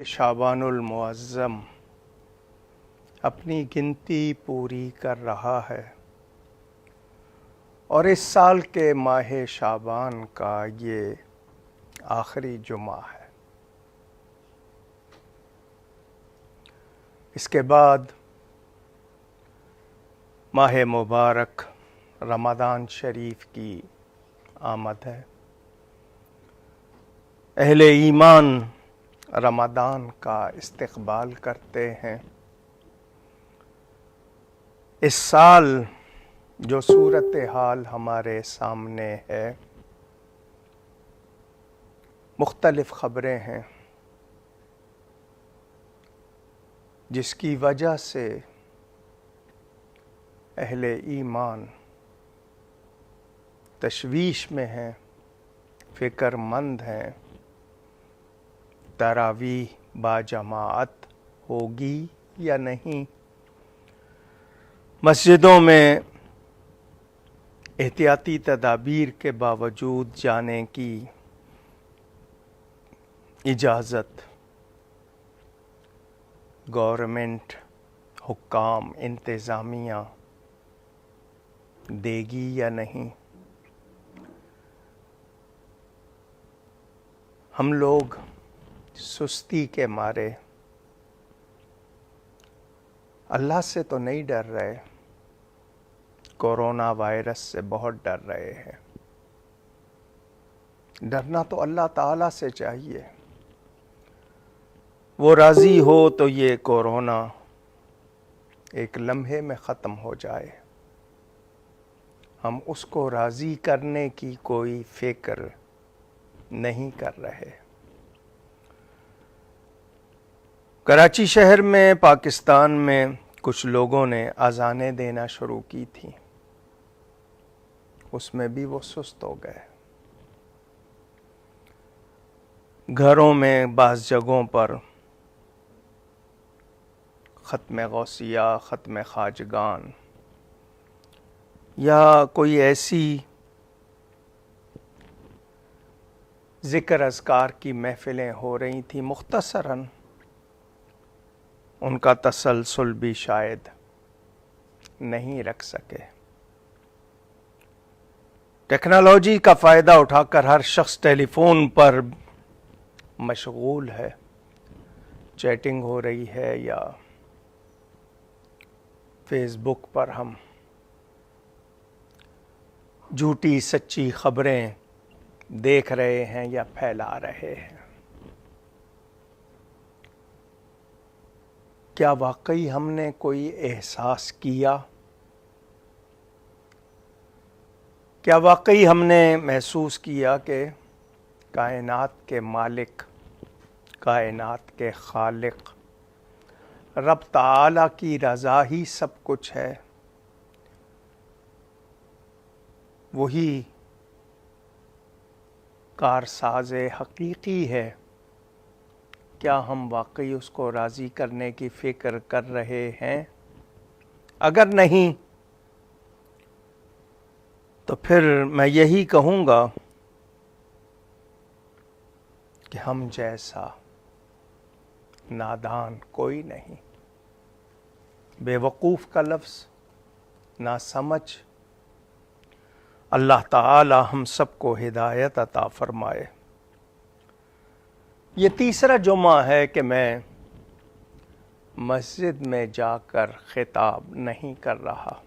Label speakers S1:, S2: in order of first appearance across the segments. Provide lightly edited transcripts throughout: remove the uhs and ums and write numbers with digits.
S1: شعبان المعظم اپنی گنتی پوری کر رہا ہے اور اس سال کے ماہ شعبان کا یہ آخری جمعہ ہے۔ اس کے بعد ماہ مبارک رمضان شریف کی آمد ہے۔ اہل ایمان رمضان کا استقبال کرتے ہیں۔ اس سال جو صورتحال ہمارے سامنے ہے، مختلف خبریں ہیں جس کی وجہ سے اہل ایمان تشویش میں ہیں، فکر مند ہیں۔ تراویح باجماعت ہوگی یا نہیں؟ مسجدوں میں احتیاطی تدابیر کے باوجود جانے کی اجازت گورنمنٹ، حکام، انتظامیہ دے گی یا نہیں؟ ہم لوگ سستی کے مارے اللہ سے تو نہیں ڈر رہے، کورونا وائرس سے بہت ڈر رہے ہیں۔ ڈرنا تو اللہ تعالیٰ سے چاہیے، وہ راضی ہو تو یہ کورونا ایک لمحے میں ختم ہو جائے۔ ہم اس کو راضی کرنے کی کوئی فکر نہیں کر رہے۔ کراچی شہر میں، پاکستان میں کچھ لوگوں نے اذانیں دینا شروع کی تھیں، اس میں بھی وہ سست ہو گئے۔ گھروں میں بعض جگہوں پر ختم غوثیہ، ختم خواجگان یا کوئی ایسی ذکر اذکار کی محفلیں ہو رہی تھیں، مختصراً ان کا تسلسل بھی شاید نہیں رکھ سکے۔ ٹیکنالوجی کا فائدہ اٹھا کر ہر شخص ٹیلی فون پر مشغول ہے، چیٹنگ ہو رہی ہے یا فیس بک پر ہم جھوٹی سچی خبریں دیکھ رہے ہیں یا پھیلا رہے ہیں۔ کیا واقعی ہم نے کوئی احساس کیا؟ کیا واقعی ہم نے محسوس کیا کہ کائنات کے مالک، کائنات کے خالق رب تعالیٰ کی رضا ہی سب کچھ ہے؟ وہی کارساز حقیقی ہے۔ کیا ہم واقعی اس کو راضی کرنے کی فکر کر رہے ہیں؟ اگر نہیں تو پھر میں یہی کہوں گا کہ ہم جیسا نادان کوئی نہیں۔ بے وقوف کا لفظ نہ سمجھ۔ اللہ تعالی ہم سب کو ہدایت عطا فرمائے۔ یہ تیسرا جمعہ ہے کہ میں مسجد میں جا کر خطاب نہیں کر رہا۔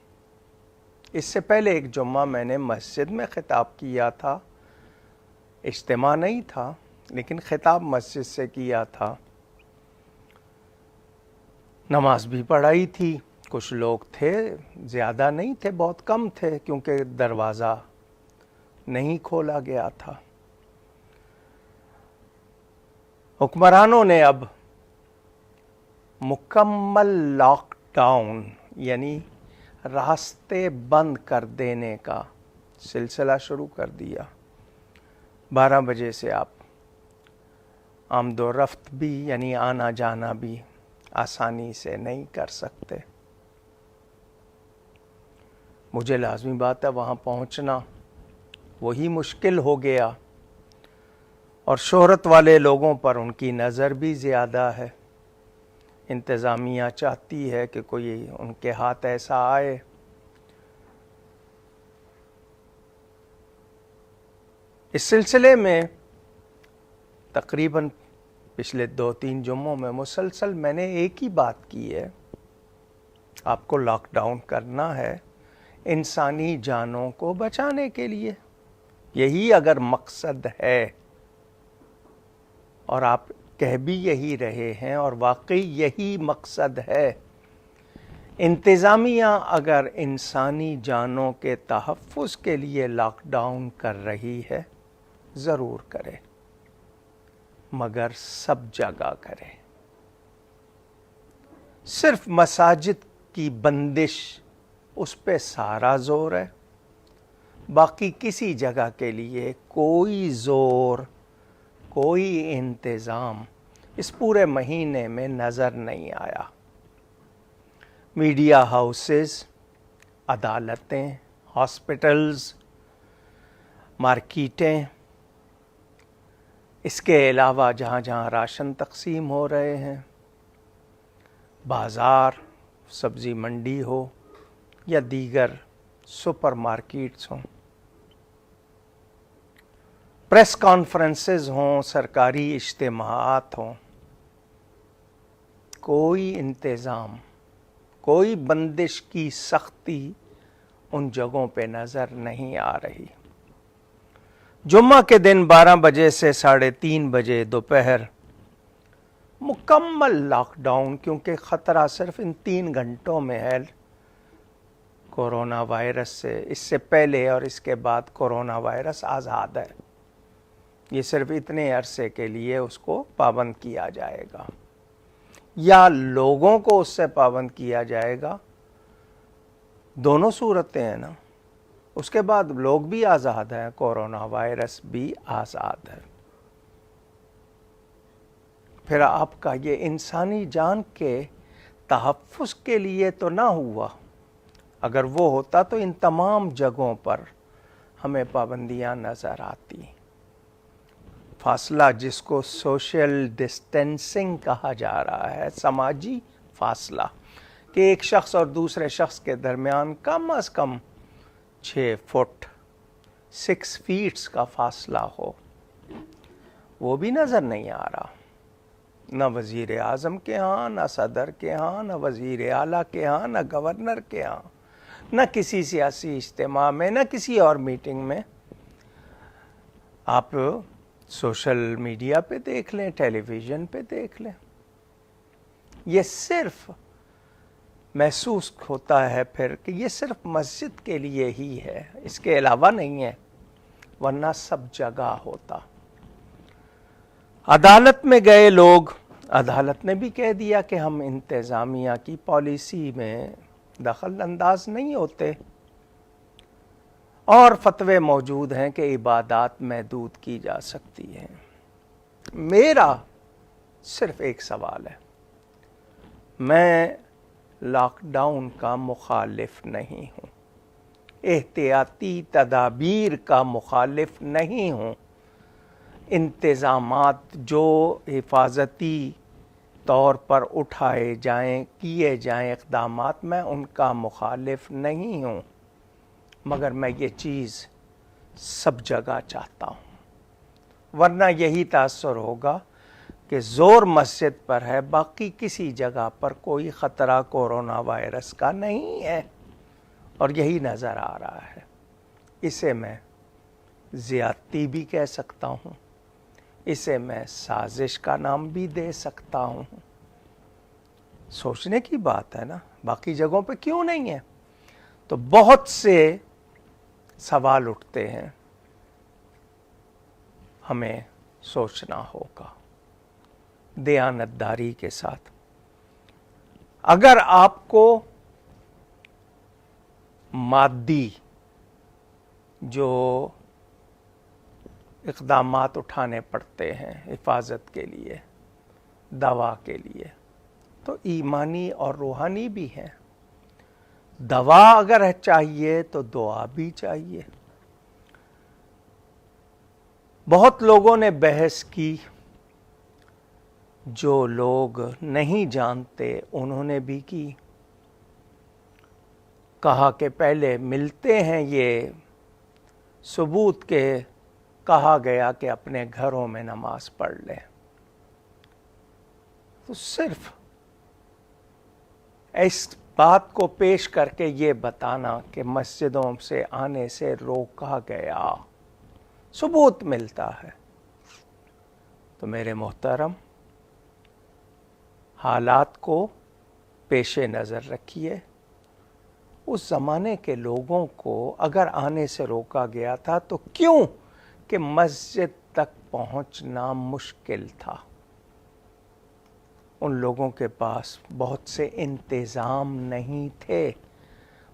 S1: اس سے پہلے ایک جمعہ میں نے مسجد میں خطاب کیا تھا، اجتماع نہیں تھا لیکن خطاب مسجد سے کیا تھا۔ نماز بھی پڑھائی تھی، کچھ لوگ تھے، زیادہ نہیں تھے، بہت کم تھے کیونکہ دروازہ نہیں کھولا گیا تھا۔ حکمرانوں نے اب مکمل لاک ڈاؤن یعنی راستے بند کر دینے کا سلسلہ شروع کر دیا۔ 12 بجے سے آپ آمد و رفت بھی یعنی آنا جانا بھی آسانی سے نہیں کر سکتے۔ مجھے لازمی بات ہے وہاں پہنچنا، وہی مشکل ہو گیا۔ اور شہرت والے لوگوں پر ان کی نظر بھی زیادہ ہے. انتظامیہ چاہتی ہے کہ کوئی ان کے ہاتھ ایسا آئے. اس سلسلے میں تقریباً پچھلے 2-3 جمعوں میں مسلسل میں نے ایک ہی بات کی ہے. آپ کو لاک ڈاؤن کرنا ہے انسانی جانوں کو بچانے کے لیے. یہی اگر مقصد ہے اور آپ کہہ بھی یہی رہے ہیں اور واقعی یہی مقصد ہے، انتظامیہ اگر انسانی جانوں کے تحفظ کے لیے لاک ڈاؤن کر رہی ہے ضرور کرے، مگر سب جگہ کرے. صرف مساجد کی بندش اس پہ سارا زور ہے، باقی کسی جگہ کے لیے کوئی زور، کوئی انتظام اس پورے مہینے میں نظر نہیں آیا. میڈیا ہاؤسز، عدالتیں، ہاسپٹلز، مارکیٹیں، اس کے علاوہ جہاں جہاں راشن تقسیم ہو رہے ہیں، بازار، سبزی منڈی ہو یا دیگر سپر مارکیٹس ہوں، پریس کانفرنسز ہوں، سرکاری اجتماعات ہوں، کوئی انتظام، کوئی بندش کی سختی ان جگہوں پہ نظر نہیں آ رہی. جمعہ کے دن 12 بجے سے 3:30 بجے دوپہر مکمل لاک ڈاؤن، کیونکہ خطرہ صرف ان 3 گھنٹوں میں ہے کورونا وائرس سے. اس سے پہلے اور اس کے بعد کورونا وائرس آزاد ہے. یہ صرف اتنے عرصے کے لیے اس کو پابند کیا جائے گا یا لوگوں کو اس سے پابند کیا جائے گا. دونوں صورتیں ہیں نا. اس کے بعد لوگ بھی آزاد ہیں، کورونا وائرس بھی آزاد ہے. پھر آپ کا یہ انسانی جان کے تحفظ کے لیے تو نہ ہوا. اگر وہ ہوتا تو ان تمام جگہوں پر ہمیں پابندیاں نظر آتی. فاصلہ جس کو سوشل ڈسٹینسنگ کہا جا رہا ہے، سماجی فاصلہ، کہ ایک شخص اور دوسرے شخص کے درمیان کم از کم 6 فٹ 6 فیٹس کا فاصلہ ہو، وہ بھی نظر نہیں آ رہا. نہ وزیر اعظم کے ہاں، نہ صدر کے ہاں، نہ وزیر اعلیٰ کے ہاں، نہ گورنر کے ہاں، نہ کسی سیاسی اجتماع میں، نہ کسی اور میٹنگ میں. آپ سوشل میڈیا پہ دیکھ لیں، ٹیلی ویژن پہ دیکھ لیں. یہ صرف محسوس ہوتا ہے پھر کہ یہ صرف مسجد کے لیے ہی ہے، اس کے علاوہ نہیں ہے، ورنہ سب جگہ ہوتا. عدالت میں گئے لوگ، عدالت نے بھی کہہ دیا کہ ہم انتظامیہ کی پالیسی میں دخل انداز نہیں ہوتے، اور فتوے موجود ہیں کہ عبادات محدود کی جا سکتی ہیں. میرا صرف ایک سوال ہے، میں لاک ڈاؤن کا مخالف نہیں ہوں، احتیاطی تدابیر کا مخالف نہیں ہوں. انتظامات جو حفاظتی طور پر اٹھائے جائیں، کیے جائیں اقدامات، میں ان کا مخالف نہیں ہوں، مگر میں یہ چیز سب جگہ چاہتا ہوں. ورنہ یہی تاثر ہوگا کہ زور مسجد پر ہے، باقی کسی جگہ پر کوئی خطرہ کورونا وائرس کا نہیں ہے، اور یہی نظر آ رہا ہے. اسے میں زیادتی بھی کہہ سکتا ہوں، اسے میں سازش کا نام بھی دے سکتا ہوں. سوچنے کی بات ہے نا، باقی جگہوں پہ کیوں نہیں ہے؟ تو بہت سے سوال اٹھتے ہیں، ہمیں سوچنا ہوگا دیانتداری کے ساتھ. اگر آپ کو مادی جو اقدامات اٹھانے پڑتے ہیں حفاظت کے لیے، دوا کے لیے، تو ایمانی اور روحانی بھی ہیں. دوا اگر چاہیے تو دعا بھی چاہیے. بہت لوگوں نے بحث کی، جو لوگ نہیں جانتے انہوں نے بھی کی، کہا کہ پہلے ملتے ہیں یہ ثبوت کے کہا گیا کہ اپنے گھروں میں نماز پڑھ لیں۔ تو صرف اس بات کو پیش کر کے یہ بتانا کہ مسجدوں سے آنے سے روکا گیا، ثبوت ملتا ہے۔ تو میرے محترم، حالات کو پیش نظر رکھیے۔ اس زمانے کے لوگوں کو اگر آنے سے روکا گیا تھا تو کیوں کہ مسجد تک پہنچنا مشکل تھا۔ ان لوگوں کے پاس بہت سے انتظام نہیں تھے۔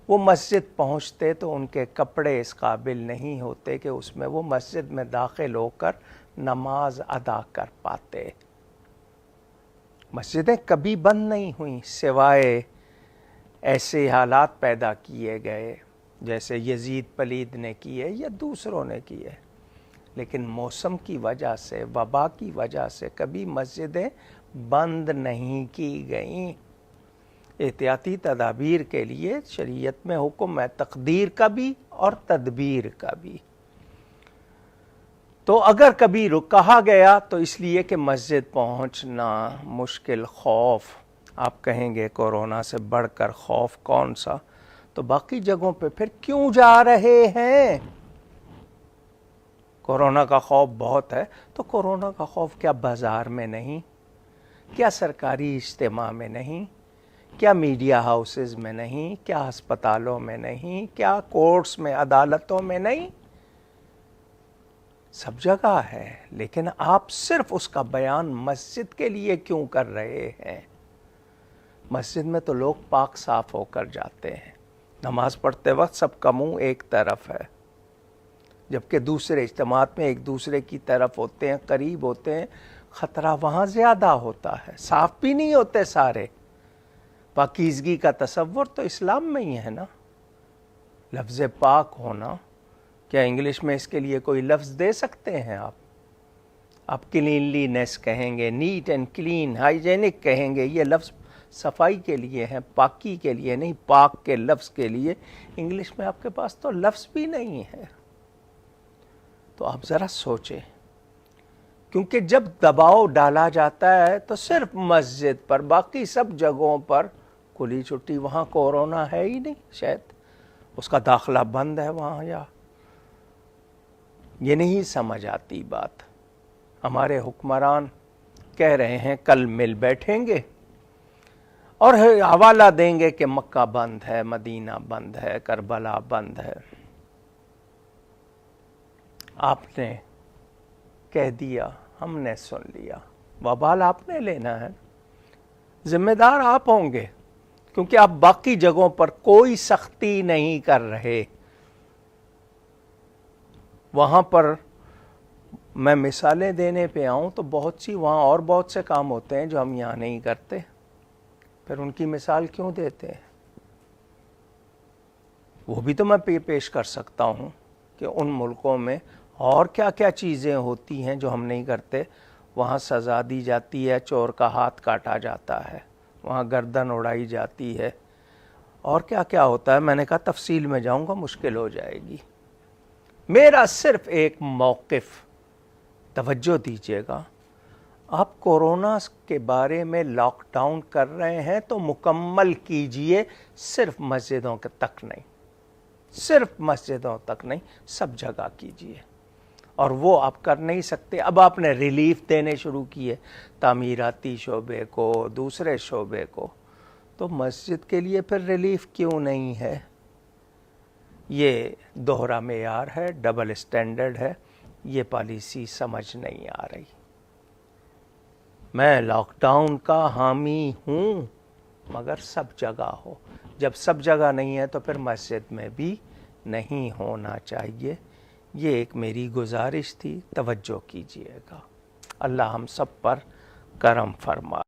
S1: وہ مسجد پہنچتے تو ان کے کپڑے اس قابل نہیں ہوتے کہ اس میں وہ مسجد میں داخل ہو کر نماز ادا کر پاتے۔ مسجدیں کبھی بند نہیں ہوئیں سوائے ایسے حالات پیدا کیے گئے جیسے یزید پلید نے کیے یا دوسروں نے کیے، لیکن موسم کی وجہ سے، وبا کی وجہ سے کبھی مسجدیں بند نہیں کی گئیں۔ احتیاطی تدابیر کے لیے شریعت میں حکم ہے، تقدیر کا بھی اور تدبیر کا بھی۔ تو اگر کبھی کہا گیا تو اس لیے کہ مسجد پہنچنا مشکل، خوف، آپ کہیں گے کورونا سے بڑھ کر خوف کون سا؟ تو باقی جگہوں پہ پھر کیوں جا رہے ہیں؟ کورونا کا خوف بہت ہے، تو کورونا کا خوف کیا بازار میں نہیں؟ کیا سرکاری اجتماع میں نہیں؟ کیا میڈیا ہاؤسز میں نہیں؟ کیا ہسپتالوں میں نہیں؟ کیا کورٹس میں، عدالتوں میں نہیں؟ سب جگہ ہے، لیکن آپ صرف اس کا بیان مسجد کے لیے کیوں کر رہے ہیں؟ مسجد میں تو لوگ پاک صاف ہو کر جاتے ہیں، نماز پڑھتے وقت سب کا منہ ایک طرف ہے، جبکہ دوسرے اجتماعات میں ایک دوسرے کی طرف ہوتے ہیں، قریب ہوتے ہیں، خطرہ وہاں زیادہ ہوتا ہے، صاف بھی نہیں ہوتے سارے۔ پاکیزگی کا تصور تو اسلام میں ہی ہے نا، لفظ پاک ہونا۔ کیا انگلش میں اس کے لیے کوئی لفظ دے سکتے ہیں آپ کلینلی نیس کہیں گے، نیٹ اینڈ کلین، ہائیجینک کہیں گے، یہ لفظ صفائی کے لیے ہیں، پاکی کے لیے نہیں، پاک کے لفظ کے لیے۔ انگلش میں آپ کے پاس تو لفظ بھی نہیں ہے۔ تو آپ ذرا سوچیں، کیونکہ جب دباؤ ڈالا جاتا ہے تو صرف مسجد پر، باقی سب جگہوں پر کھلی چھٹی، وہاں کورونا ہے ہی نہیں، شاید اس کا داخلہ بند ہے وہاں، یا یہ نہیں سمجھ آتی بات۔ ہمارے حکمران کہہ رہے ہیں کل مل بیٹھیں گے اور حوالہ دیں گے کہ مکہ بند ہے، مدینہ بند ہے، کربلا بند ہے۔ آپ نے کہہ دیا، ہم نے سن لیا، وبال آپ نے لینا ہے، ذمہ دار آپ ہوں گے، کیونکہ آپ باقی جگہوں پر کوئی سختی نہیں کر رہے۔ وہاں پر میں مثالیں دینے پہ آؤں تو بہت سی وہاں اور بہت سے کام ہوتے ہیں جو ہم یہاں نہیں کرتے، پھر ان کی مثال کیوں دیتے ہیں؟ وہ بھی تو میں پیش کر سکتا ہوں کہ ان ملکوں میں اور کیا کیا چیزیں ہوتی ہیں جو ہم نہیں کرتے۔ وہاں سزا دی جاتی ہے، چور کا ہاتھ کاٹا جاتا ہے، وہاں گردن اڑائی جاتی ہے، اور کیا کیا ہوتا ہے۔ میں نے کہا تفصیل میں جاؤں گا مشکل ہو جائے گی۔ میرا صرف ایک موقف، توجہ دیجیے گا، آپ کورونا کے بارے میں لاک ڈاؤن کر رہے ہیں تو مکمل کیجئے، صرف مسجدوں تک نہیں، صرف مسجدوں تک نہیں، سب جگہ کیجئے۔ اور وہ آپ کر نہیں سکتے، اب آپ نے ریلیف دینے شروع کیے تعمیراتی شعبے کو، دوسرے شعبے کو، تو مسجد کے لیے پھر ریلیف کیوں نہیں ہے؟ یہ دوہرا معیار ہے، ڈبل اسٹینڈرڈ ہے، یہ پالیسی سمجھ نہیں آ رہی۔ میں لاک ڈاؤن کا حامی ہوں، مگر سب جگہ ہو۔ جب سب جگہ نہیں ہے تو پھر مسجد میں بھی نہیں ہونا چاہیے۔ یہ ایک میری گزارش تھی، توجہ کیجیے گا۔ اللہ ہم سب پر کرم فرمائے۔